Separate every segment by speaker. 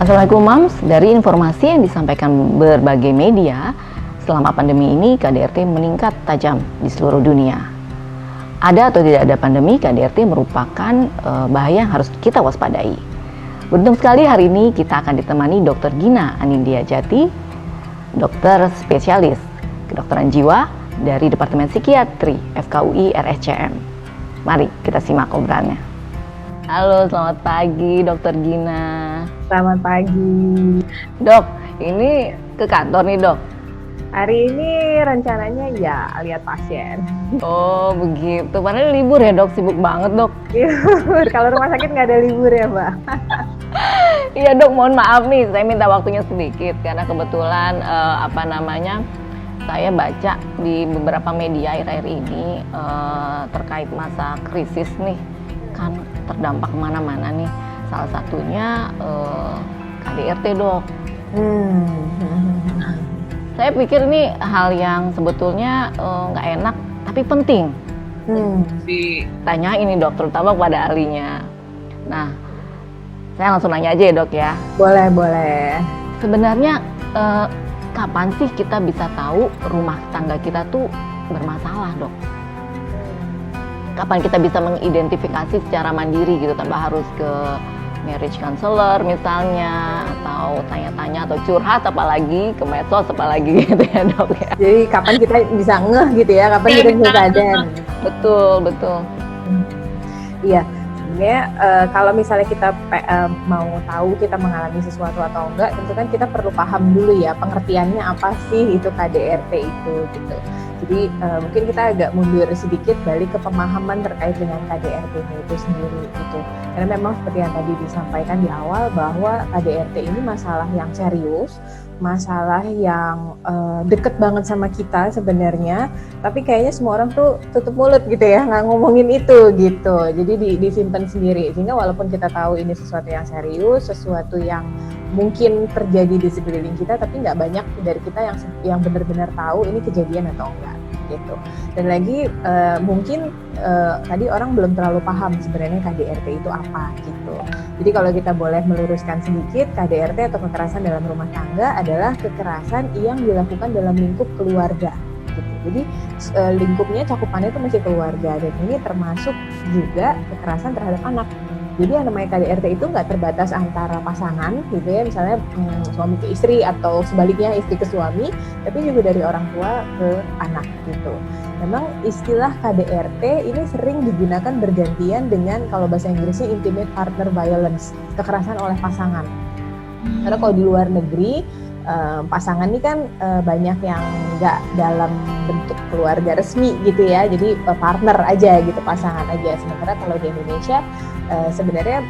Speaker 1: Assalamualaikum Mams, dari informasi yang disampaikan berbagai media, selama pandemi ini KDRT meningkat tajam di seluruh dunia. Ada atau tidak ada pandemi, KDRT merupakan bahaya yang harus kita waspadai. Beruntung sekali hari ini kita akan ditemani Dr. Gina Anindya Jati, dokter spesialis kedokteran jiwa dari Departemen Psikiatri FKUI RSCM. Mari kita simak obrolannya. Halo, selamat pagi Dr. Gina.
Speaker 2: Selamat pagi.
Speaker 1: Dok, ini ke kantor nih dok?
Speaker 2: Hari ini rencananya ya lihat pasien.
Speaker 1: Oh begitu, padahal libur ya dok, sibuk banget dok.
Speaker 2: Libur, kalau rumah sakit nggak ada libur ya mbak?
Speaker 1: Iya dok, mohon maaf nih, saya minta waktunya sedikit karena kebetulan saya baca di beberapa media akhir-akhir ini terkait masa krisis nih, kan terdampak kemana-mana nih. Salah satunya KDRT dok. Nah, saya pikir ini hal yang sebetulnya nggak enak tapi penting. Ditanya ini dok, terutama kepada ahlinya. Nah, saya langsung nanya aja ya dok ya.
Speaker 2: Boleh.
Speaker 1: Sebenarnya kapan sih kita bisa tahu rumah tangga kita tuh bermasalah dok? Kapan kita bisa mengidentifikasi secara mandiri gitu tanpa harus ke marriage counselor misalnya, atau tanya-tanya atau curhat, apalagi ke medsos apalagi gitu ya dok ya.
Speaker 2: Jadi kapan kita bisa ngeh gitu ya, kapan kita bisa sadar.
Speaker 1: Betul.
Speaker 2: Iya, sebenarnya kalau misalnya kita mau tahu kita mengalami sesuatu atau enggak, tentu kan kita perlu paham dulu ya pengertiannya apa sih itu KDRT itu gitu. Jadi mungkin kita agak mundur sedikit balik ke pemahaman terkait dengan KDRT-nya itu sendiri gitu. Karena memang seperti yang tadi disampaikan di awal bahwa KDRT ini masalah yang serius, masalah yang deket banget sama kita sebenarnya, tapi kayaknya semua orang tuh tutup mulut gitu ya, nggak ngomongin itu gitu. Jadi disimpan sendiri, sehingga walaupun kita tahu ini sesuatu yang serius, sesuatu yang mungkin terjadi di sekeliling kita, tapi nggak banyak dari kita yang benar-benar tahu ini kejadian atau enggak gitu. Dan lagi mungkin tadi orang belum terlalu paham sebenarnya KDRT itu apa gitu. Jadi kalau kita boleh meluruskan sedikit, KDRT atau kekerasan dalam rumah tangga adalah kekerasan yang dilakukan dalam lingkup keluarga gitu. Jadi lingkupnya, cakupannya itu masih keluarga, dan ini termasuk juga kekerasan terhadap anak. Jadi yang namanya KDRT itu nggak terbatas antara pasangan gitu ya, misalnya suami ke istri atau sebaliknya istri ke suami, tapi juga dari orang tua ke anak gitu. Memang istilah KDRT ini sering digunakan bergantian dengan kalau bahasa Inggrisnya intimate partner violence, kekerasan oleh pasangan. Karena kalau di luar negeri pasangan ini kan banyak yang nggak dalam bentuk keluarga resmi gitu ya, jadi partner aja gitu, pasangan aja. Sementara kalau di Indonesia sebenarnya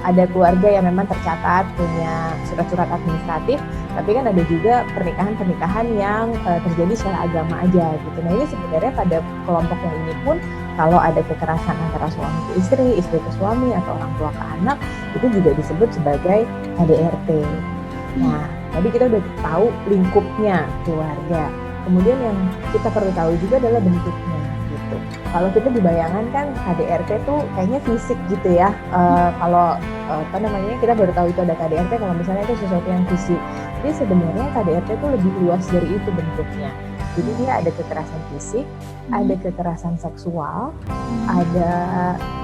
Speaker 2: ada keluarga yang memang tercatat punya surat-surat administratif, tapi kan ada juga pernikahan yang terjadi secara agama aja gitu. Nah ini sebenarnya pada kelompok yang ini pun kalau ada kekerasan antara suami ke istri, istri ke suami, atau orang tua ke anak, itu juga disebut sebagai KDRT. Nah, tadi kita udah tahu lingkupnya keluarga. Kemudian yang kita perlu tahu juga adalah bentuknya gitu. Kalau kita dibayangkan kan KDRT tuh kayaknya fisik gitu ya. Kalau kita baru tahu itu ada KDRT kalau misalnya itu sesuatu yang fisik. Jadi sebenarnya KDRT tuh lebih luas dari itu bentuknya. Jadi dia ada kekerasan fisik, ada kekerasan seksual, ada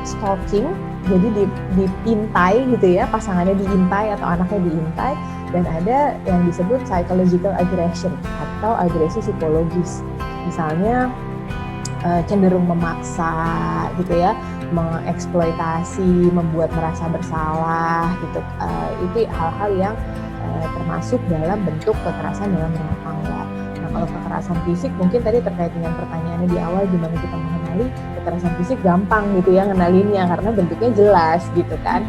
Speaker 2: stalking, jadi diintai gitu ya, pasangannya diintai atau anaknya diintai, dan ada yang disebut psychological aggression atau agresi psikologis. Misalnya cenderung memaksa gitu ya, mengeksploitasi, membuat merasa bersalah gitu. Itu hal-hal yang termasuk dalam bentuk kekerasan dalam rumah tangga. Nah, kalau kekerasan fisik mungkin tadi terkait dengan pertanyaannya di awal, gimana kita mengenali kekerasan fisik, gampang gitu ya ngenalinnya karena bentuknya jelas gitu kan,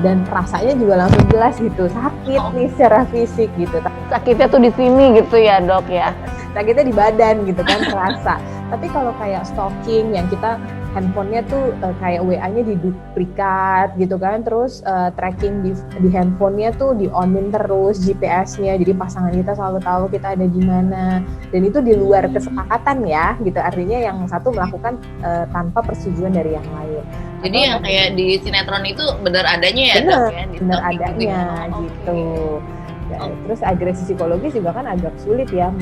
Speaker 2: dan rasanya juga langsung jelas gitu, sakit nih secara fisik gitu.
Speaker 1: Sakitnya tuh di sini gitu ya dok ya.
Speaker 2: Sakitnya di badan gitu kan, terasa. Tapi kalau kayak stalking yang kita handphonenya tuh kayak WA-nya diduplikat gitu kan, terus tracking di handphonenya tuh di-on-in terus GPS-nya, jadi pasangan kita selalu tahu kita ada di mana, dan itu di luar kesepakatan ya gitu, artinya yang satu melakukan tanpa persetujuan dari yang lain.
Speaker 3: Jadi yang kayak di sinetron itu benar adanya ya,
Speaker 2: bener,
Speaker 3: Dok, ya?
Speaker 2: bener adanya gitu. Ya, terus agresi psikologis juga kan agak sulit ya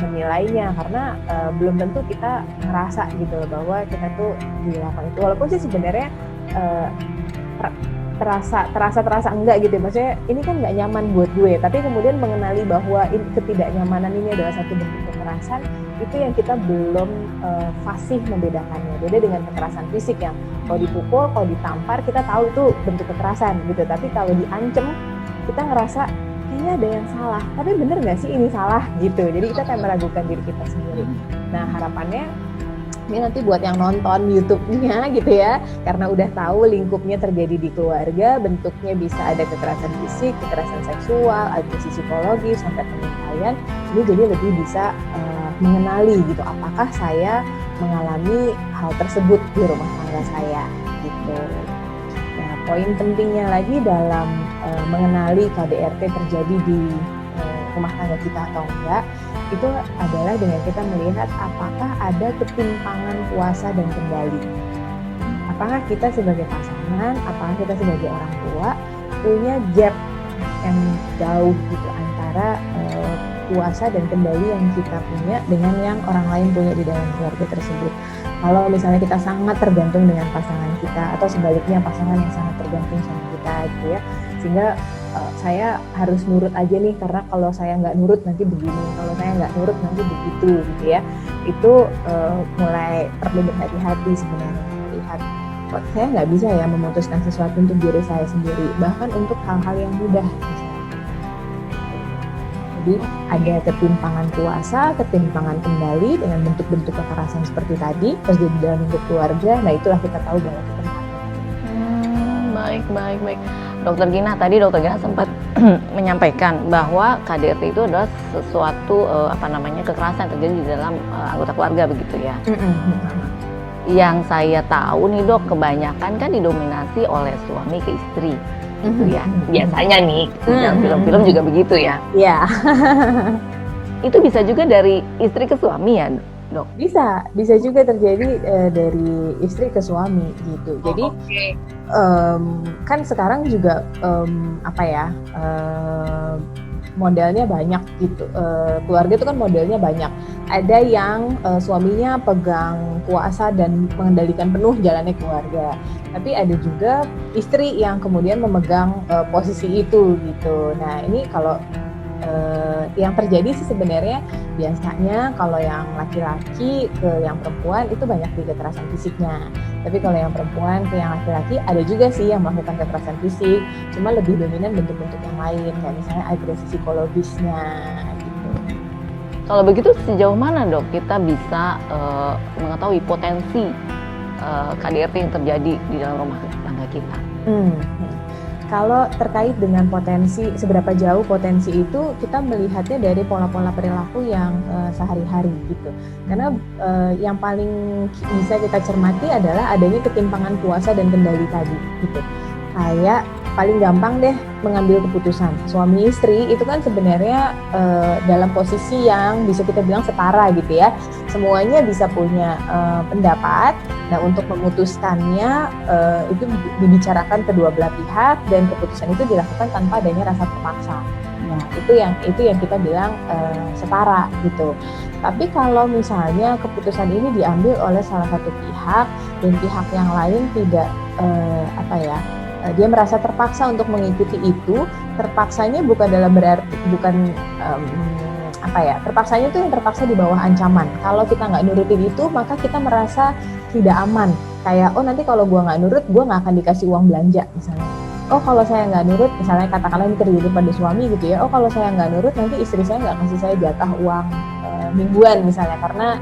Speaker 2: menilainya, karena belum tentu kita ngerasa gitu bahwa kita tuh dilakukan itu, walaupun sih sebenarnya terasa enggak gitu, maksudnya ini kan nggak nyaman buat gue, tapi kemudian mengenali bahwa ketidaknyamanan ini adalah satu bentuk kekerasan, itu yang kita belum fasih membedakannya. Beda dengan kekerasan fisik yang kalau dipukul, kalau ditampar kita tahu itu bentuk kekerasan gitu, tapi kalau diancem kita ngerasa kayaknya ada yang salah, tapi bener nggak sih ini salah gitu, jadi kita kayak meragukan diri kita sendiri. Nah harapannya ini nanti buat yang nonton YouTube-nya gitu ya, karena udah tahu lingkupnya terjadi di keluarga, bentuknya bisa ada kekerasan fisik, kekerasan seksual, agresi psikologis, sampai pengintaian, ini jadi lebih bisa mengenali gitu, apakah saya mengalami hal tersebut di rumah tangga saya gitu. Nah, poin pentingnya lagi dalam mengenali KDRT terjadi di rumah tangga kita atau enggak, itu adalah dengan kita melihat apakah ada ketimpangan kuasa dan kendali. Apakah kita sebagai pasangan, apakah kita sebagai orang tua punya gap yang jauh gitu antara kuasa dan kendali yang kita punya dengan yang orang lain punya di dalam keluarga tersebut. Kalau misalnya kita sangat tergantung dengan pasangan kita, atau sebaliknya pasangan yang sangat tergantung sama kita gitu ya, sehingga saya harus nurut aja nih, karena kalau saya nggak nurut nanti begini, kalau saya nggak nurut nanti begitu gitu ya, itu mulai perlu berhati-hati sebenarnya, melihat kok saya nggak bisa ya memutuskan sesuatu untuk diri saya sendiri, bahkan untuk hal-hal yang mudah misalnya. Jadi ada ketimpangan kuasa, ketimpangan kendali dengan bentuk-bentuk kekerasan seperti tadi terjadi dalam lingkup keluarga. Nah itulah kita tahu bahwa kita
Speaker 1: baik. Dokter Gina, tadi Dokter Gina sempat menyampaikan bahwa KDRT itu adalah sesuatu kekerasan yang terjadi di dalam anggota keluarga begitu ya. Yang saya tahu nih Dok, kebanyakan kan didominasi oleh suami ke istri. Gitu ya, biasanya nih dalam film-film juga begitu ya.
Speaker 2: Iya.
Speaker 1: Itu bisa juga dari istri ke suami ya, Dok? Bisa juga terjadi dari istri ke suami gitu. Jadi kan sekarang juga modelnya banyak gitu. Keluarga itu kan modelnya banyak. Ada yang suaminya pegang kuasa dan mengendalikan penuh jalannya keluarga. Tapi ada juga istri yang kemudian memegang posisi itu gitu. Nah ini kalau yang terjadi sih sebenarnya biasanya kalau yang laki-laki ke yang perempuan itu banyak di kekerasan fisiknya. Tapi kalau yang perempuan ke yang laki-laki ada juga sih yang melakukan kekerasan fisik, cuma lebih dominan bentuk-bentuk yang lain, kayak misalnya agresi psikologisnya gitu. Kalau begitu sejauh mana Dok kita bisa mengetahui potensi KDRT yang terjadi di dalam rumah tangga kita?
Speaker 2: Kalau terkait dengan potensi, seberapa jauh potensi itu, kita melihatnya dari pola-pola perilaku yang sehari-hari gitu. Karena yang paling bisa kita cermati adalah adanya ketimpangan kuasa dan kendali tadi gitu. Kayak paling gampang deh mengambil keputusan. Suami istri itu kan sebenarnya dalam posisi yang bisa kita bilang setara gitu ya. Semuanya bisa punya pendapat. Nah untuk memutuskannya itu dibicarakan kedua belah pihak dan keputusan itu dilakukan tanpa adanya rasa terpaksa. Nah itu yang kita bilang setara gitu. Tapi kalau misalnya keputusan ini diambil oleh salah satu pihak dan pihak yang lain tidak dia merasa terpaksa untuk mengikuti itu, terpaksanya bukan dalam berarti terpaksanya itu yang terpaksa di bawah ancaman. Kalau kita nggak nurutin itu, maka kita merasa tidak aman. Kayak, nanti kalau gue nggak nurut, gue nggak akan dikasih uang belanja misalnya. Kalau saya nggak nurut, misalnya katakanlah ini terjadi pada suami gitu ya. Kalau saya nggak nurut, nanti istri saya nggak kasih saya jatah uang mingguan misalnya. Karena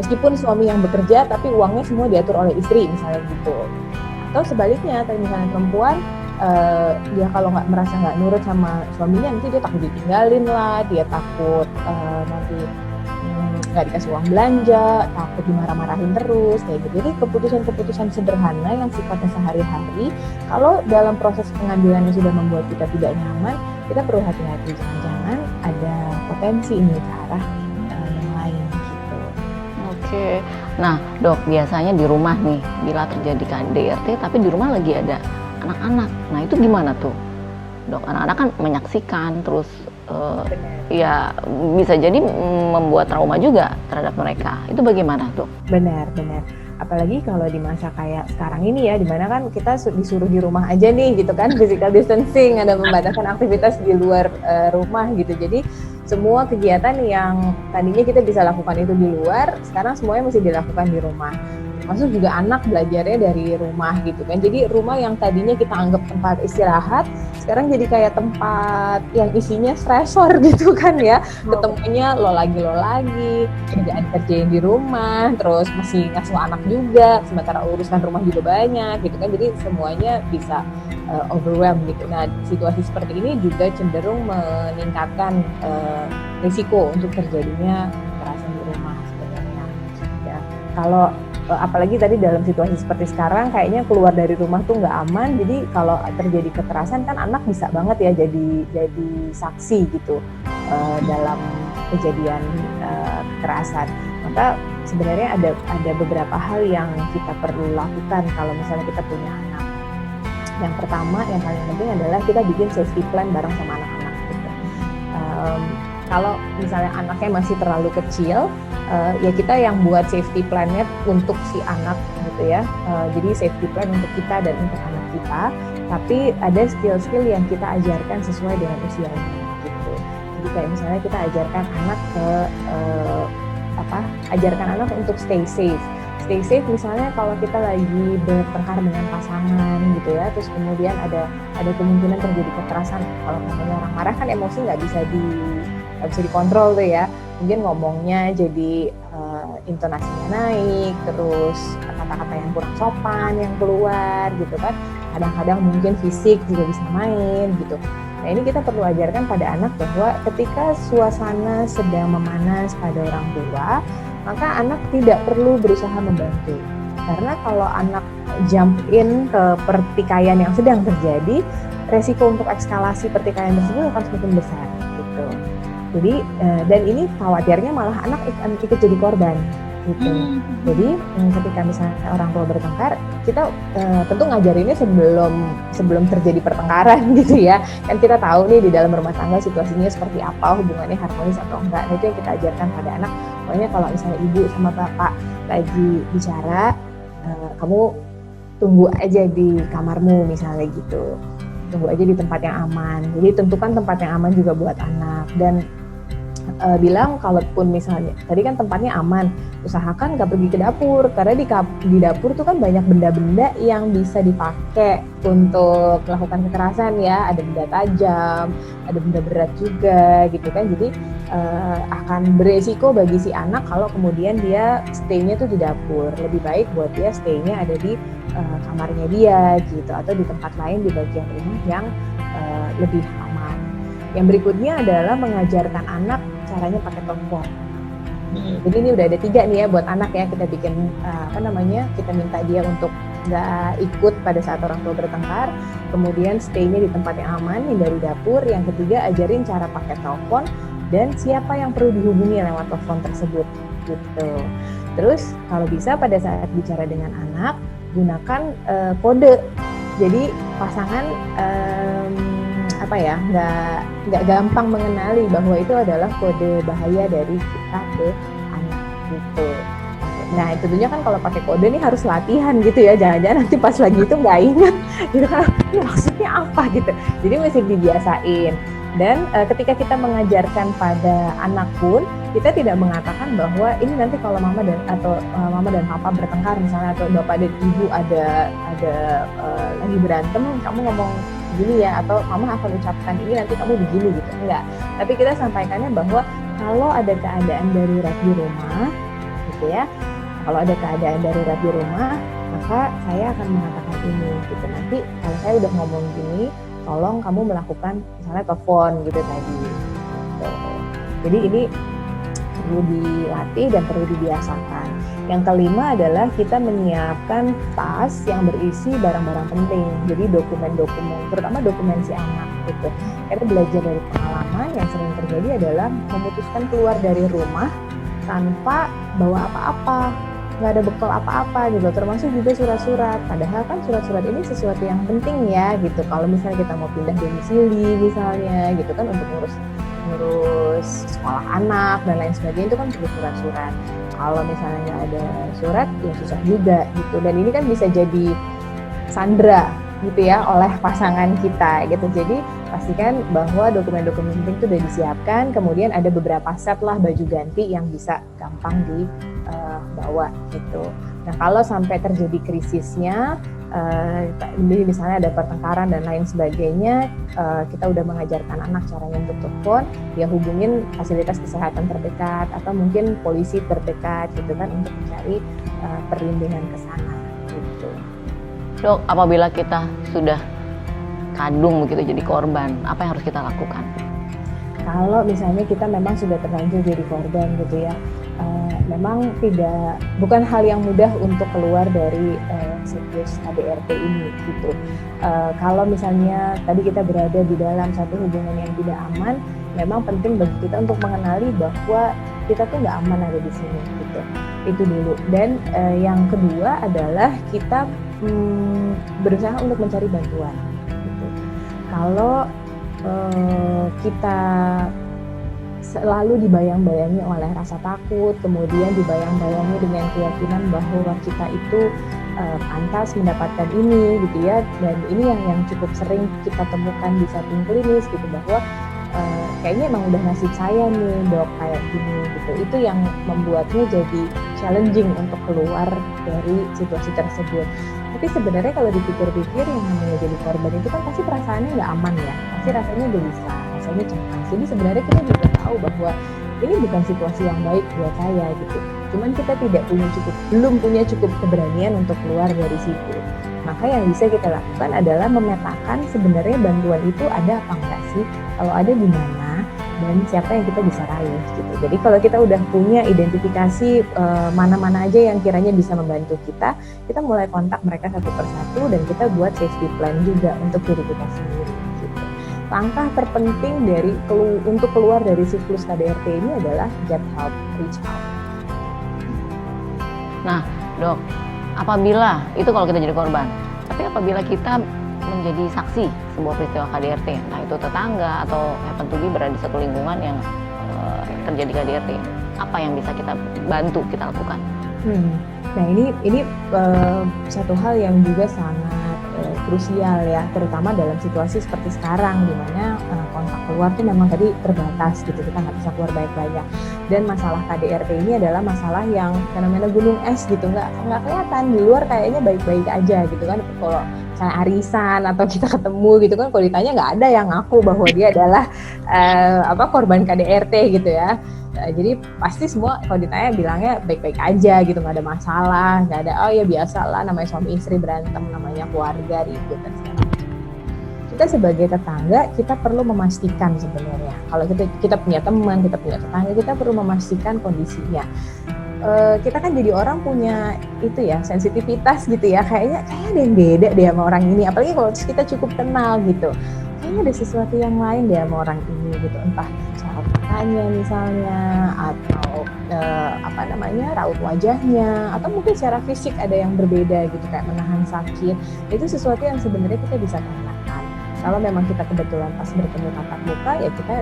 Speaker 2: meskipun suami yang bekerja, tapi uangnya semua diatur oleh istri misalnya gitu. Atau sebaliknya, tadi misalnya perempuan, dia kalau merasa nggak nurut sama suaminya, nanti dia takut ditinggalin lah, dia takut nanti nggak dikasih uang belanja, takut dimarah-marahin terus kayak gitu. Jadi keputusan-keputusan sederhana yang sifatnya sehari-hari, kalau dalam proses pengambilannya sudah membuat kita tidak nyaman, kita perlu hati-hati, jangan-jangan ada potensi ini ke arah yang lain gitu.
Speaker 1: Oke. Nah, Dok, biasanya di rumah nih, bila terjadi KDRT tapi di rumah lagi ada anak-anak. Nah, itu gimana tuh? Dok, anak-anak kan menyaksikan terus ya bisa jadi membuat trauma juga terhadap mereka. Itu bagaimana, Dok?
Speaker 2: Benar. Apalagi kalau di masa kayak sekarang ini ya, dimana kan kita disuruh di rumah aja nih gitu kan, physical distancing, ada pembatasan aktivitas di luar rumah gitu. Jadi semua kegiatan yang tadinya kita bisa lakukan itu di luar, sekarang semuanya mesti dilakukan di rumah. Termasuk juga anak belajarnya dari rumah gitu kan. Jadi rumah yang tadinya kita anggap tempat istirahat, sekarang jadi kayak tempat yang isinya stresor gitu kan ya. Ketemunya lo lagi, kerjaan kerjain di rumah, terus masih ngasuh anak juga, sementara urusan rumah juga banyak gitu kan. Jadi semuanya bisa overwhelm gitu. Nah, situasi seperti ini juga cenderung meningkatkan risiko untuk terjadinya kekerasan di rumah sebenarnya. Ya, kalau apalagi tadi dalam situasi seperti sekarang kayaknya keluar dari rumah tuh nggak aman, jadi kalau terjadi kekerasan kan anak bisa banget ya jadi saksi gitu dalam kejadian kekerasan. Maka sebenarnya ada beberapa hal yang kita perlu lakukan kalau misalnya kita punya anak. Yang pertama, yang paling penting adalah kita bikin safety plan bareng sama anak-anak gitu. Kalau misalnya anaknya masih terlalu kecil, ya kita yang buat safety plan-nya untuk si anak gitu ya. Jadi safety plan untuk kita dan untuk anak kita, tapi ada skill-skill yang kita ajarkan sesuai dengan usianya gitu. Jadi kayak misalnya kita ajarkan anak ajarkan anak untuk stay safe. Stay safe misalnya kalau kita lagi bertengkar dengan pasangan gitu ya, terus kemudian ada kemungkinan terjadi kekerasan. Kalau namanya orang marah kan emosi nggak bisa dikontrol tuh ya. Mungkin ngomongnya jadi intonasinya naik, terus kata-kata yang kurang sopan yang keluar gitu kan. Kadang-kadang mungkin fisik juga bisa main gitu. Nah, ini kita perlu ajarkan pada anak bahwa ketika suasana sedang memanas pada orang tua, maka anak tidak perlu berusaha membantu. Karena kalau anak jump in ke pertikaian yang sedang terjadi, resiko untuk eskalasi pertikaian tersebut akan semakin besar gitu. Jadi dan ini khawatirnya malah anak ikut jadi korban gitu. Jadi ketika misalnya orang tua bertengkar, kita tentu ngajarinnya sebelum terjadi pertengkaran gitu ya. Kan kita tahu nih di dalam rumah tangga situasinya seperti apa, hubungannya harmonis atau enggak. Nah, itu yang kita ajarkan pada anak. Pokoknya kalau misalnya ibu sama bapak lagi bicara, kamu tunggu aja di kamarmu misalnya gitu. Tunggu aja di tempat yang aman. Jadi tentukan tempat yang aman juga buat anak. Dan bilang kalaupun misalnya tadi kan tempatnya aman, usahakan nggak pergi ke dapur, karena di dapur tuh kan banyak benda-benda yang bisa dipakai untuk melakukan kekerasan ya, ada benda tajam, ada benda berat juga gitu kan. Jadi akan beresiko bagi si anak kalau kemudian dia stay-nya tuh di dapur. Lebih baik buat dia stay-nya ada di kamarnya dia gitu, atau di tempat lain di bagian rumah yang lebih aman. Yang berikutnya adalah mengajarkan anak caranya pakai telepon. Jadi ini udah ada 3 nih ya buat anak ya, kita bikin kita minta dia untuk nggak ikut pada saat orang tua bertengkar, kemudian stay-nya di tempat yang aman, hindari dapur. Yang ketiga, ajarin cara pakai telepon dan siapa yang perlu dihubungi lewat telepon tersebut gitu. Terus kalau bisa pada saat bicara dengan anak, gunakan kode. Jadi pasangan nggak gampang mengenali bahwa itu adalah kode bahaya dari kita ke anak gitu. Nah, tentunya kan kalau pakai kode ini harus latihan gitu ya, jangan-jangan nanti pas lagi itu nggak ingat gitu kan, ini maksudnya apa gitu. Jadi mesti dibiasain. Dan ketika kita mengajarkan pada anak pun, kita tidak mengatakan bahwa ini nanti kalau mama dan papa bertengkar misalnya, atau bapak dan ibu ada lagi berantem, kamu ngomong gini ya, atau mama akan ucapkan ini nanti kamu begini gitu. Enggak. Tapi kita sampaikannya bahwa kalau ada keadaan darurat di rumah gitu ya, kalau ada keadaan darurat di rumah, maka saya akan mengatakan ini gitu. Nanti kalau saya udah ngomong gini, tolong kamu melakukan misalnya telepon gitu tadi. Jadi ini perlu dilatih dan perlu dibiasakan. Yang kelima adalah kita menyiapkan tas yang berisi barang-barang penting, jadi dokumen-dokumen, terutama dokumen si anak gitu. Karena belajar dari pengalaman yang sering terjadi adalah memutuskan keluar dari rumah tanpa bawa apa-apa, nggak ada bekal apa-apa gitu, termasuk juga surat-surat. Padahal kan surat-surat ini sesuatu yang penting ya gitu. Kalau misalnya kita mau pindah domisili misalnya gitu kan, untuk ngurus sekolah anak dan lain sebagainya, itu kan perlu surat-surat. Kalau misalnya nggak ada surat ya susah juga gitu. Dan ini kan bisa jadi sandera gitu ya oleh pasangan kita gitu. Jadi pastikan bahwa dokumen-dokumen penting itu udah disiapkan, kemudian ada beberapa set lah baju ganti yang bisa gampang dibawa gitu. Nah kalau sampai terjadi krisisnya, misalnya ada pertengkaran dan lain sebagainya, kita udah mengajarkan anak caranya untuk telepon, ya hubungin fasilitas kesehatan terdekat atau mungkin polisi terdekat gitu kan, untuk mencari perlindungan ke sana gitu.
Speaker 1: Dok, apabila kita sudah kadung begitu jadi korban, apa yang harus kita lakukan?
Speaker 2: Kalau misalnya kita memang sudah terlanjur jadi korban gitu ya, memang bukan hal yang mudah untuk keluar dari siklus KDRT ini gitu. Kalau misalnya tadi kita berada di dalam satu hubungan yang tidak aman, memang penting bagi kita untuk mengenali bahwa kita tuh nggak aman ada di sini gitu. Itu dulu. Dan yang kedua adalah kita berusaha untuk mencari bantuan. Gitu. Kalau kita selalu dibayang-bayangi oleh rasa takut, kemudian dibayang-bayangi dengan keyakinan bahwa kita itu pantas mendapatkan ini gitu ya, dan ini yang cukup sering kita temukan di setting klinis gitu, bahwa kayaknya emang udah nasib saya nih dok kayak gini gitu. Itu yang membuatnya jadi challenging untuk keluar dari situasi tersebut. Tapi sebenarnya kalau dipikir-pikir, yang namanya jadi korban itu kan pasti perasaannya nggak aman ya, pasti rasanya gelisah, rasanya cemas. Jadi sebenarnya kita juga tahu bahwa ini bukan situasi yang baik buat saya gitu. Cuman kita belum punya cukup keberanian untuk keluar dari situ. Maka yang bisa kita lakukan adalah memetakan sebenarnya bantuan itu ada apa enggak sih, kalau ada di mana, dan siapa yang kita bisa raih gitu. Jadi kalau kita udah punya identifikasi mana-mana aja yang kiranya bisa membantu kita mulai kontak mereka satu persatu, dan kita buat safety plan juga untuk diri kita sendiri gitu. Langkah terpenting untuk keluar dari siklus KDRT ini adalah get help, reach out.
Speaker 1: Nah, dok, apabila itu kalau kita jadi korban, tapi apabila kita menjadi saksi sebuah peristiwa KDRT, nah itu tetangga atau happen to be berada di satu lingkungan yang terjadi KDRT, apa yang bisa kita bantu, kita lakukan?
Speaker 2: Nah ini satu hal yang juga sangat krusial ya, terutama dalam situasi seperti sekarang di mana kontak keluar tuh memang tadi terbatas gitu, kita nggak bisa keluar banyak-banyak. Dan masalah KDRT ini adalah masalah yang fenomena gunung es gitu, nggak kelihatan di luar kayaknya baik-baik aja gitu kan. Kalau misalnya arisan atau kita ketemu gitu kan, kalau ditanya nggak ada yang ngaku bahwa dia adalah korban KDRT gitu ya. Jadi pasti semua kalau ditanya bilangnya baik-baik aja gitu, nggak ada masalah, nggak ada oh ya biasa lah, namanya suami istri berantem, namanya keluarga ribut dan segala macam. Kita sebagai tetangga kita perlu memastikan sebenarnya, kalau kita punya teman, kita punya tetangga, kita perlu memastikan kondisinya. Kita kan jadi orang punya itu ya, sensitivitas gitu ya, kayaknya ada yang beda deh sama orang ini, apalagi kalau kita cukup kenal gitu, kayaknya ada sesuatu yang lain deh sama orang ini gitu, entah cara matanya misalnya, atau raut wajahnya, atau mungkin secara fisik ada yang berbeda gitu, kayak menahan sakit. Itu sesuatu yang sebenarnya kita bisa tanyakan. Kalau memang kita kebetulan pas bertemu tatap muka, ya kita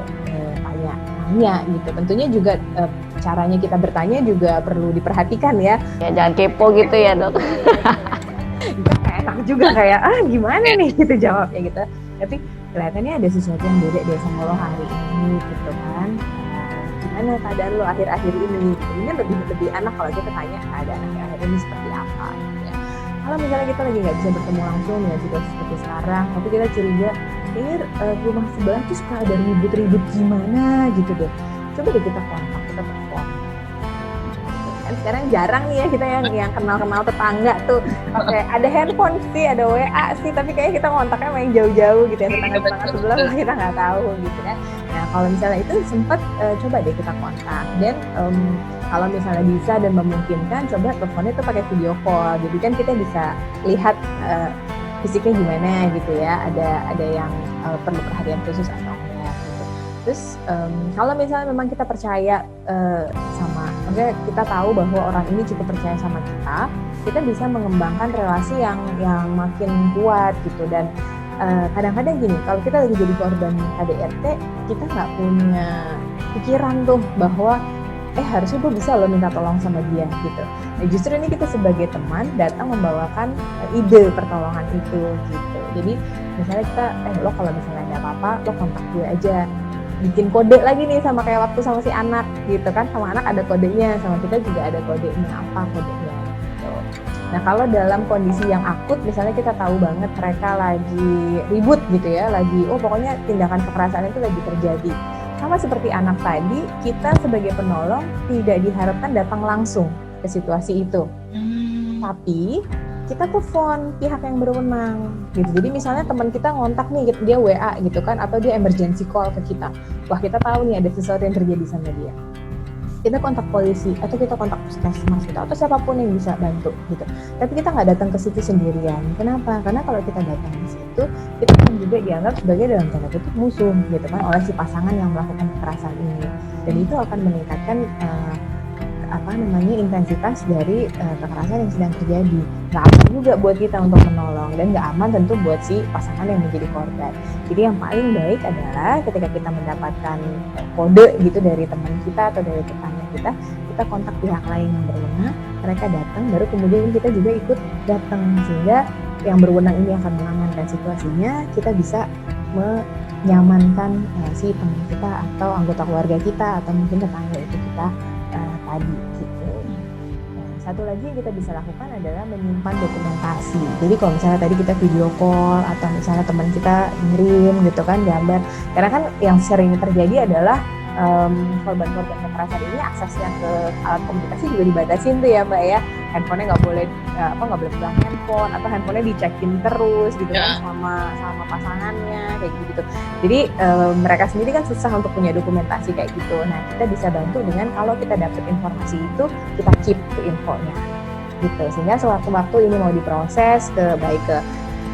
Speaker 2: tanya gitu. Tentunya juga caranya kita bertanya juga perlu diperhatikan ya.
Speaker 1: Ya jangan kepo gitu ya dok.
Speaker 2: Kayak enak juga kayak gimana nih gitu jawabnya gitu. Tapi kelihatannya ada sesuatu yang beda deh sama lo hari ini gitu kan. Gimana keadaan lo akhir-akhir ini? Ini lebih enak kalau kita tanya keadaan akhir-akhir ini seperti apa gitu ya. Kalau misalnya kita lagi nggak bisa bertemu langsung dengan situasi seperti sekarang, tapi kita curiga ini rumah sebelah tuh suka ada ribut-ribut gimana gitu deh. Coba deh kita kontak, kita telepon. Kan sekarang jarang nih ya kita yang kenal-kenal tetangga tuh pakai ada handphone sih, ada WA sih, tapi kayaknya kita kontaknya main jauh-jauh gitu ya, tetangga-tetangga sebelah kita nggak tahu gitu kan. Nah kalau misalnya itu sempat coba deh kita kontak dan kalau misalnya bisa dan memungkinkan coba teleponnya itu pakai video call. Jadi kan kita bisa lihat fisiknya gimana gitu ya. Ada yang perlu perhatian khusus atau enggak gitu. Terus kalau misalnya memang kita percaya maksudnya kita tahu bahwa orang ini cukup percaya sama kita bisa mengembangkan relasi yang makin kuat gitu. Dan kadang-kadang gini, kalau kita lagi jadi korban KDRT, kita nggak punya pikiran tuh bahwa harusnya gue bisa loh minta tolong sama dia gitu. Nah, justru ini kita sebagai teman datang membawakan ide pertolongan itu gitu. Jadi misalnya kita lo kalau misalnya ada apa-apa lo kontak gue aja, bikin kode lagi nih sama kayak waktu sama si anak gitu kan. Sama anak ada kodenya, sama kita juga ada kodenya, apa kodenya gitu. Nah kalau dalam kondisi yang akut misalnya kita tahu banget mereka lagi ribut gitu ya, lagi pokoknya tindakan kekerasan itu lagi terjadi, sama seperti anak tadi, kita sebagai penolong tidak diharapkan datang langsung ke situasi itu. Tapi kita telepon pihak yang berwenang gitu. Jadi misalnya teman kita ngontak nih, dia WA gitu kan, atau dia emergency call ke kita. Wah, kita tahu nih ada sesuatu yang terjadi sama dia. Kita kontak polisi atau kita kontak puskesmas gitu, atau siapapun yang bisa bantu gitu. Tapi kita nggak datang ke situ sendirian. Kenapa? Karena kalau kita datang ke situ, kita akan juga dianggap sebagai dalam tanda kutip musuh gitu kan oleh si pasangan yang melakukan kekerasan ini. Dan itu akan meningkatkan intensitas dari kekerasan yang sedang terjadi. Nggak aman juga buat kita untuk menolong, dan nggak aman tentu buat si pasangan yang menjadi korban. Jadi yang paling baik adalah ketika kita mendapatkan kode gitu dari teman kita atau dari tetangga kita kontak pihak lain yang berwenang, mereka datang, baru kemudian kita juga ikut datang, sehingga yang berwenang ini akan mengamankan situasinya, kita bisa menyamankan si teman kita atau anggota keluarga kita atau mungkin tetangga itu kita tadi gitu. Nah, satu lagi yang kita bisa lakukan adalah menyimpan dokumentasi. Jadi kalau misalnya tadi kita video call atau misalnya teman kita ngirim gitu kan gambar, karena kan yang sering terjadi adalah korban-korban kekerasan ini aksesnya ke alat komunikasi juga dibatasin tuh ya Mbak ya. Handphonenya nggak boleh pegang handphone, atau handphonenya dicekin terus gitu kan sama pasangannya kayak gitu. Jadi mereka sendiri kan susah untuk punya dokumentasi kayak gitu. Nah kita bisa bantu dengan kalau kita dapat informasi itu kita keep tuh infonya gitu, sehingga sewaktu-waktu ini mau diproses baik ke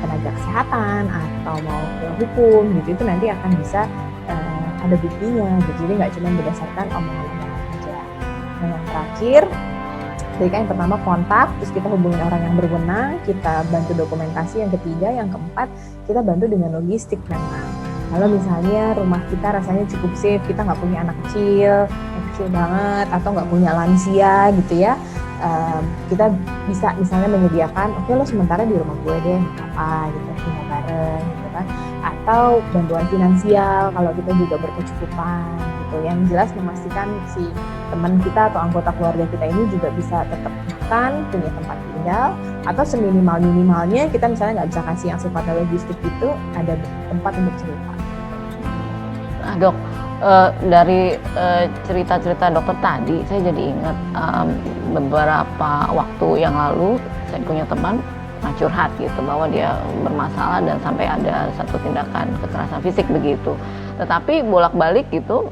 Speaker 2: tenaga kesehatan atau mau ke hukum gitu, itu nanti akan bisa ada buktinya gitu. Jadi nggak cuma berdasarkan omongan-omongan aja. Nah yang terakhir, jadi kan yang pertama kontak, terus kita hubungin orang yang berwenang, kita bantu dokumentasi. Yang ketiga, yang keempat, kita bantu dengan logistik memang. Kalau misalnya rumah kita rasanya cukup safe, kita nggak punya anak kecil, yang kecil banget, atau nggak punya lansia gitu ya, kita bisa misalnya menyediakan, oke lo sementara di rumah gue deh, apa gitu, tinggal bareng gitu kan, atau bantuan finansial kalau kita juga berkecukupan gitu. Yang jelas memastikan si teman kita atau anggota keluarga kita ini juga bisa tetap makan, punya tempat tinggal, atau seminimal-minimalnya kita misalnya nggak bisa kasih yang sifatnya logistik itu, ada tempat untuk cerita.
Speaker 1: Nah dok, dari cerita-cerita dokter tadi, saya jadi ingat beberapa waktu yang lalu saya punya teman curhat gitu bahwa dia bermasalah dan sampai ada satu tindakan kekerasan fisik begitu. Tetapi bolak-balik gitu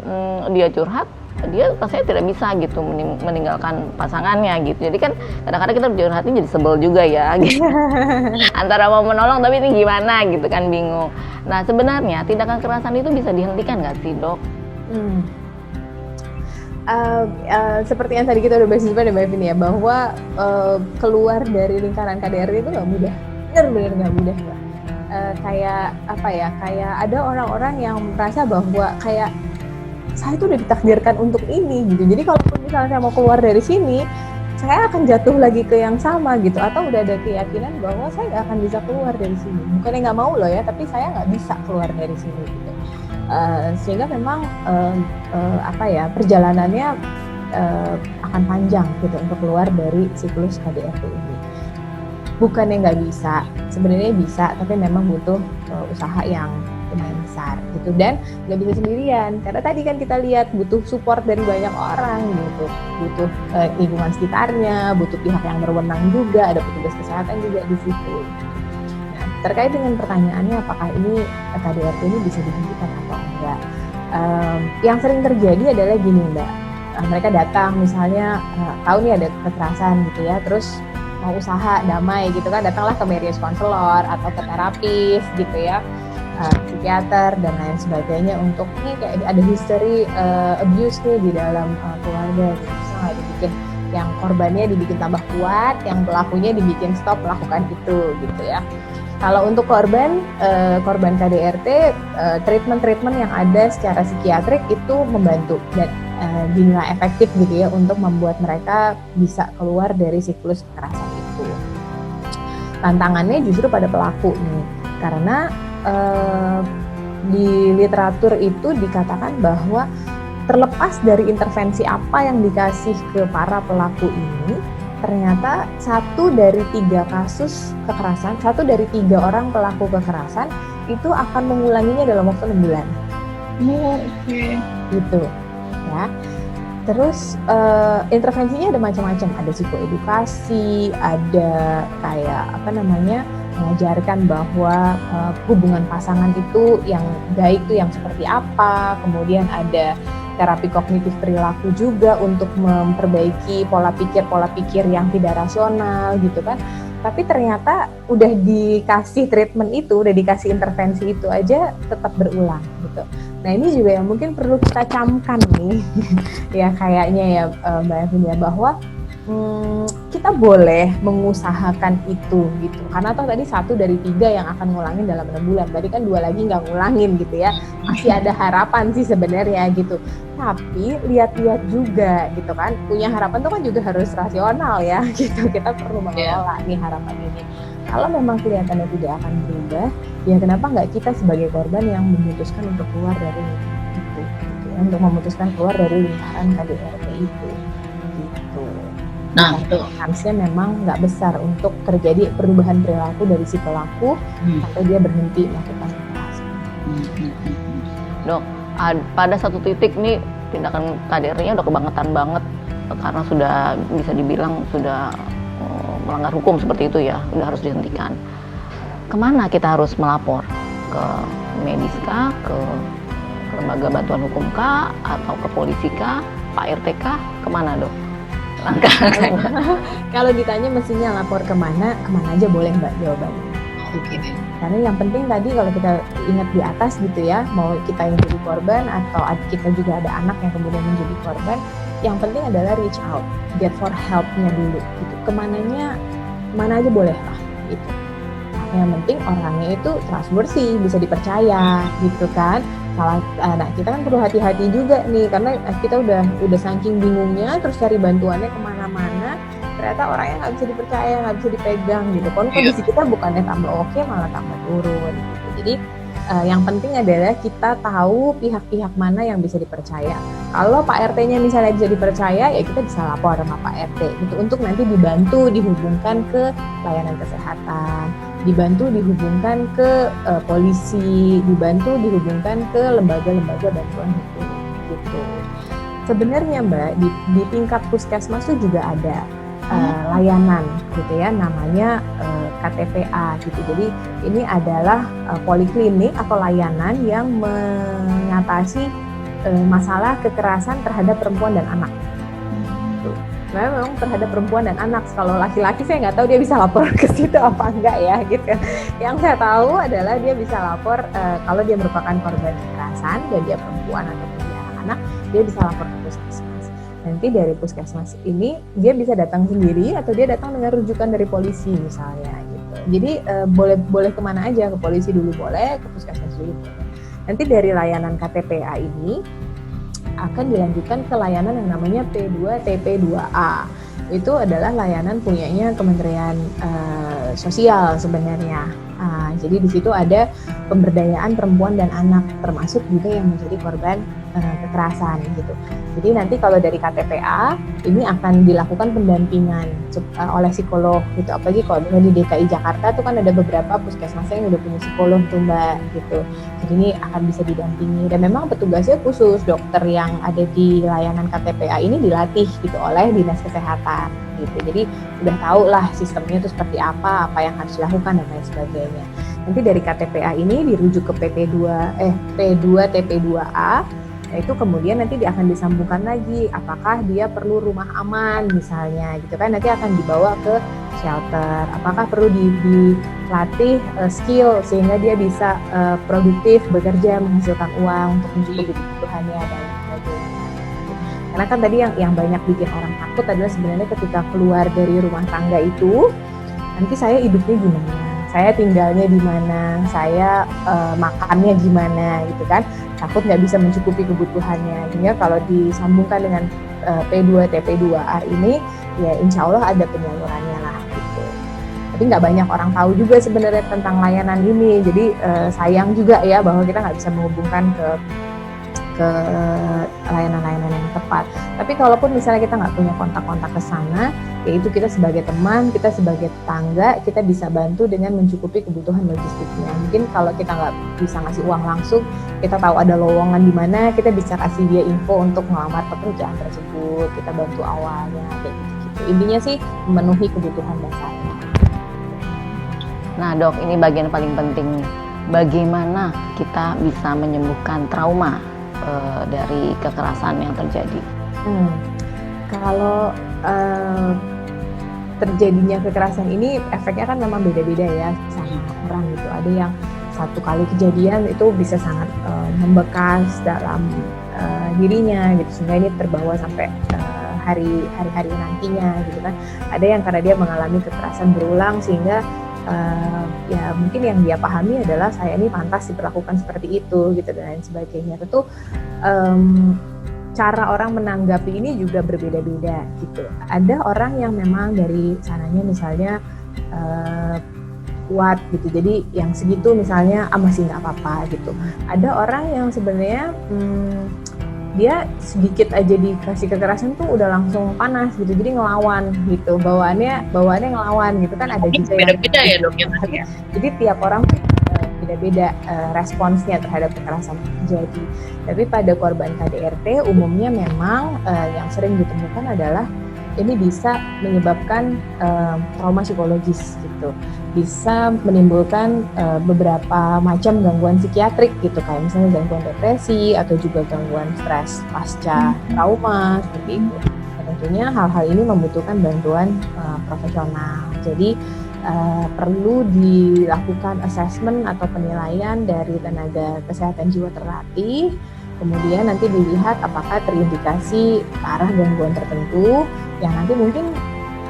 Speaker 1: dia curhat, dia rasanya tidak bisa gitu meninggalkan pasangannya gitu. Jadi kan kadang-kadang kita curhatnya jadi sebel juga ya gitu. Antara mau menolong tapi ini gimana gitu kan, bingung. Nah sebenarnya tindakan kekerasan itu bisa dihentikan nggak sih dok?
Speaker 2: Seperti yang tadi kita udah bahas juga Mbak Evin ya, bahwa keluar dari lingkaran KDRT itu nggak mudah, benar-benar nggak mudah Mbak. Kayak ada orang-orang yang merasa bahwa kayak saya tuh udah ditakdirkan untuk ini gitu. Jadi kalau misalnya saya mau keluar dari sini, saya akan jatuh lagi ke yang sama gitu, atau udah ada keyakinan bahwa saya nggak akan bisa keluar dari sini. Bukannya nggak mau loh ya, tapi saya nggak bisa keluar dari sini gitu. Sehingga memang perjalanannya akan panjang gitu untuk keluar dari siklus KDRT ini. Bukannya nggak bisa, sebenarnya bisa, tapi memang butuh usaha yang lumayan besar gitu, dan nggak bisa sendirian karena tadi kan kita lihat butuh support dari banyak orang gitu, butuh lingkungan sekitarnya, butuh pihak yang berwenang juga, ada petugas kesehatan juga di situ. Nah, terkait dengan pertanyaannya apakah ini KDRT ini bisa dihentikan atau enggak, Yang sering terjadi adalah gini Mbak, mereka datang misalnya tahu nih ada kekerasan gitu ya, terus mau usaha damai gitu kan, datanglah ke marriage counselor atau ke terapis gitu ya, psikiater dan lain sebagainya untuk nih kayak ada history abuse nih di dalam keluarga gitu. Bisa nggak dibikin yang korbannya dibikin tambah kuat, yang pelakunya dibikin stop melakukan itu gitu ya. Kalau untuk korban KDRT, treatment yang ada secara psikiatrik itu membantu dan dinilai efektif gitu ya untuk membuat mereka bisa keluar dari siklus kekerasan itu. Tantangannya justru pada pelaku nih, karena di literatur itu dikatakan bahwa terlepas dari intervensi apa yang dikasih ke para pelaku ini, ternyata 1 dari 3 kasus kekerasan, 1 dari 3 orang pelaku kekerasan itu akan mengulanginya dalam waktu 6 bulan.
Speaker 3: Oke.
Speaker 2: Gitu ya. Terus intervensinya ada macam-macam, ada psikoedukasi, ada kayak mengajarkan bahwa hubungan pasangan itu yang baik itu yang seperti apa, kemudian ada terapi kognitif perilaku juga untuk memperbaiki pola pikir yang tidak rasional gitu kan. Tapi ternyata udah dikasih treatment itu, udah dikasih intervensi itu aja tetap berulang gitu. Nah ini juga yang mungkin perlu kita camkan nih ya kayaknya ya Mbak Evin ya, bahwa kita boleh mengusahakan itu gitu, karena toh tadi 1 dari 3 yang akan ngulangin dalam 6 bulan, berarti kan 2 lagi nggak ngulangin gitu ya, masih ada harapan sih sebenarnya gitu. Tapi lihat-lihat juga gitu kan, punya harapan tuh kan juga harus rasional ya gitu, kita perlu mengelola nih harapan ini. Kalau memang kelihatannya tidak akan berubah, ya kenapa nggak kita sebagai korban yang memutuskan untuk keluar dari itu gitu, untuk memutuskan keluar dari lingkaran KDRT itu gitu.
Speaker 3: Nah, betul.
Speaker 2: Kansnya memang nggak besar untuk terjadi perubahan perilaku dari si pelaku sampai dia berhenti melakukan kekerasan.
Speaker 1: Dok, pada satu titik nih tindakan KDRT-nya udah kebangetan banget karena sudah bisa dibilang sudah melanggar hukum seperti itu ya, udah harus dihentikan. Kemana kita harus melapor? Ke medis kah? Ke lembaga bantuan hukum kah? Atau ke polisi kah? Pak RT kah? Kemana dok?
Speaker 2: Kalau ditanya mestinya lapor kemana aja boleh Mbak jawabannya.
Speaker 3: Oke.
Speaker 2: Karena yang penting tadi kalau kita ingat di atas gitu ya, mau kita yang jadi korban atau kita juga ada anak yang kemudian menjadi korban, yang penting adalah reach out, get for help-nya dulu gitu. Mana aja boleh lah gitu. Yang penting orangnya itu trustworthy, bisa dipercaya gitu kan. Nah kita kan perlu hati-hati juga nih, karena kita udah saking bingungnya terus cari bantuannya kemana-mana, ternyata orangnya nggak bisa dipercaya, nggak bisa dipegang gitu. Kondisi kita bukannya tambah oke malah tambah turun gitu. Jadi yang penting adalah kita tahu pihak-pihak mana yang bisa dipercaya. Kalau Pak RT-nya misalnya bisa dipercaya, ya kita bisa lapor sama Pak RT gitu untuk nanti dibantu dihubungkan ke layanan kesehatan, dibantu dihubungkan ke polisi, dibantu dihubungkan ke lembaga-lembaga bantuan hukum gitu. Sebenarnya Mbak di tingkat puskesmas itu juga ada layanan gitu ya, namanya KTPA gitu. Jadi ini adalah poliklinik atau layanan yang mengatasi masalah kekerasan terhadap perempuan dan anak. Memang terhadap perempuan dan anak. Kalau laki-laki saya nggak tahu dia bisa lapor ke situ apa enggak ya gitu. Yang saya tahu adalah dia bisa lapor kalau dia merupakan korban kekerasan dan dia perempuan ataupun dia anak-anak, dia bisa lapor ke puskesmas. Nanti dari puskesmas ini dia bisa datang sendiri atau dia datang dengan rujukan dari polisi misalnya gitu. Jadi boleh kemana aja, ke polisi dulu boleh, ke puskesmas dulu boleh. Nanti dari layanan KTPA ini akan dilanjutkan ke layanan yang namanya P2TP2A. Itu adalah layanan punyanya Kementerian Sosial sebenarnya. Jadi di situ ada pemberdayaan perempuan dan anak, termasuk juga yang menjadi korban kekerasan gitu. Jadi nanti kalau dari KTPA ini akan dilakukan pendampingan oleh psikolog gitu. Apalagi kalau di DKI Jakarta tuh kan ada beberapa puskesmas yang udah punya psikolog tuh Mbak gitu. Jadi ini akan bisa didampingi dan memang petugasnya khusus, dokter yang ada di layanan KTPA ini dilatih gitu oleh Dinas Kesehatan gitu. Jadi udah tahu lah sistemnya itu seperti apa yang harus dilakukan dan lain sebagainya. Nanti dari KTPA ini dirujuk ke P2TP2A. Nah, itu kemudian nanti dia akan disambungkan lagi apakah dia perlu rumah aman misalnya gitu kan, nanti akan dibawa ke shelter, apakah perlu dilatih skill sehingga dia bisa produktif bekerja menghasilkan uang untuk mencukupi kebutuhannya dan sebagainya. Karena kan tadi yang banyak bikin orang takut adalah sebenarnya ketika keluar dari rumah tangga itu nanti saya hidupnya gimana, saya tinggalnya di mana, saya makannya gimana gitu kan, takut nggak bisa mencukupi kebutuhannya. Sehingga kalau disambungkan dengan P2TP2A ini, ya insya Allah ada penyalurannya lah gitu. Tapi nggak banyak orang tahu juga sebenarnya tentang layanan ini, jadi sayang juga ya bahwa kita nggak bisa menghubungkan ke layanan-layanan yang tepat. Tapi kalaupun misalnya kita nggak punya kontak-kontak ke sana, yaitu kita sebagai teman, kita sebagai tetangga, kita bisa bantu dengan mencukupi kebutuhan logistiknya. Mungkin kalau kita nggak bisa ngasih uang langsung, kita tahu ada lowongan di mana, kita bisa kasih dia info untuk melamar pekerjaan tersebut, kita bantu awalnya, kayak gitu-gitu. Intinya sih memenuhi kebutuhan dasarnya.
Speaker 1: Nah dok, ini bagian paling penting, bagaimana kita bisa menyembuhkan trauma dari kekerasan yang terjadi?
Speaker 2: Kalau terjadinya kekerasan ini efeknya kan memang beda-beda ya sama orang gitu. Ada yang satu kali kejadian itu bisa sangat membekas dalam dirinya gitu, sehingga ini terbawa sampai hari-hari nantinya gitu kan. Ada yang karena dia mengalami kekerasan berulang sehingga ya mungkin yang dia pahami adalah saya ini pantas diperlakukan seperti itu gitu dan lain sebagainya. Tentu cara orang menanggapi ini juga berbeda-beda gitu. Ada orang yang memang dari sananya misalnya kuat gitu, jadi yang segitu misalnya masih nggak apa-apa gitu. Ada orang yang sebenarnya dia sedikit aja dikasih kekerasan tuh udah langsung panas gitu, jadi ngelawan gitu, bawaannya ngelawan gitu kan. Ada juga
Speaker 3: beda-beda ya dok ya.
Speaker 2: Jadi tiap orang tuh beda-beda responsnya terhadap kekerasan yang terjadi. Tapi pada korban KDRT umumnya memang yang sering ditemukan adalah ini bisa menyebabkan trauma psikologis gitu, bisa menimbulkan beberapa macam gangguan psikiatrik gitu, kayak misalnya gangguan depresi atau juga gangguan stres pasca trauma seperti itu. Nah, tentunya hal-hal ini membutuhkan bantuan profesional. Jadi perlu dilakukan assessment atau penilaian dari tenaga kesehatan jiwa terlatih. Kemudian nanti dilihat apakah terindikasi ke arah gangguan tertentu yang nanti mungkin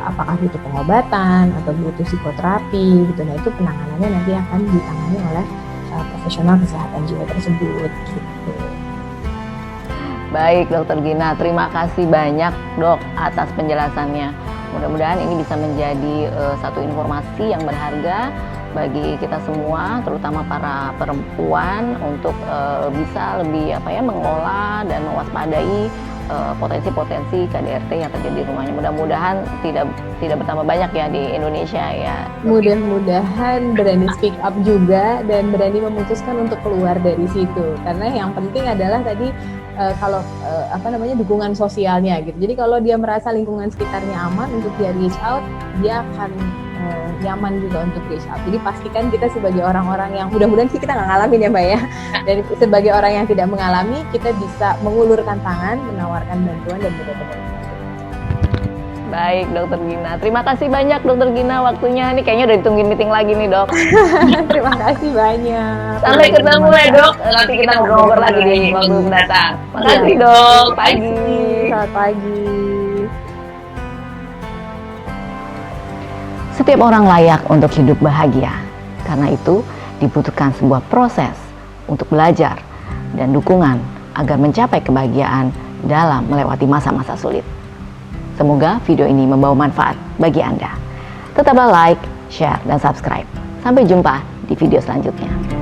Speaker 2: apakah butuh pengobatan atau butuh psikoterapi gitu. Nah itu penanganannya nanti akan ditangani oleh profesional kesehatan jiwa tersebut gitu.
Speaker 1: Baik Dokter Gina, terima kasih banyak dok atas penjelasannya. Mudah-mudahan ini bisa menjadi satu informasi yang berharga bagi kita semua, terutama para perempuan untuk bisa lebih mengelola dan mewaspadai potensi-potensi KDRT yang terjadi di rumahnya. Mudah-mudahan tidak bertambah banyak ya di Indonesia ya.
Speaker 2: Mudah-mudahan berani speak up juga dan berani memutuskan untuk keluar dari situ. Karena yang penting adalah tadi dukungan sosialnya gitu. Jadi kalau dia merasa lingkungan sekitarnya aman untuk dia reach out, dia akan nyaman juga untuk reach out. Jadi pastikan kita sebagai orang-orang yang mudah-mudahan sih kita nggak ngalamin ya Mbak ya. Dan sebagai orang yang tidak mengalami, kita bisa mengulurkan tangan, menawarkan bantuan dan benar-benar.
Speaker 1: Baik Dokter Gina, terima kasih banyak Dokter Gina waktunya. Ini kayaknya udah ditungguin meeting lagi nih dok.
Speaker 2: Terima kasih banyak.
Speaker 3: Sampai ketemu ya dok. Nanti kita ngobrol lagi di waktu mendatang. Makasih dok. Pagi.
Speaker 2: Selamat pagi.
Speaker 1: Setiap orang layak untuk hidup bahagia. Karena itu dibutuhkan sebuah proses untuk belajar dan dukungan agar mencapai kebahagiaan dalam melewati masa-masa sulit. Semoga video ini membawa manfaat bagi Anda. Tetaplah like, share, dan subscribe. Sampai jumpa di video selanjutnya.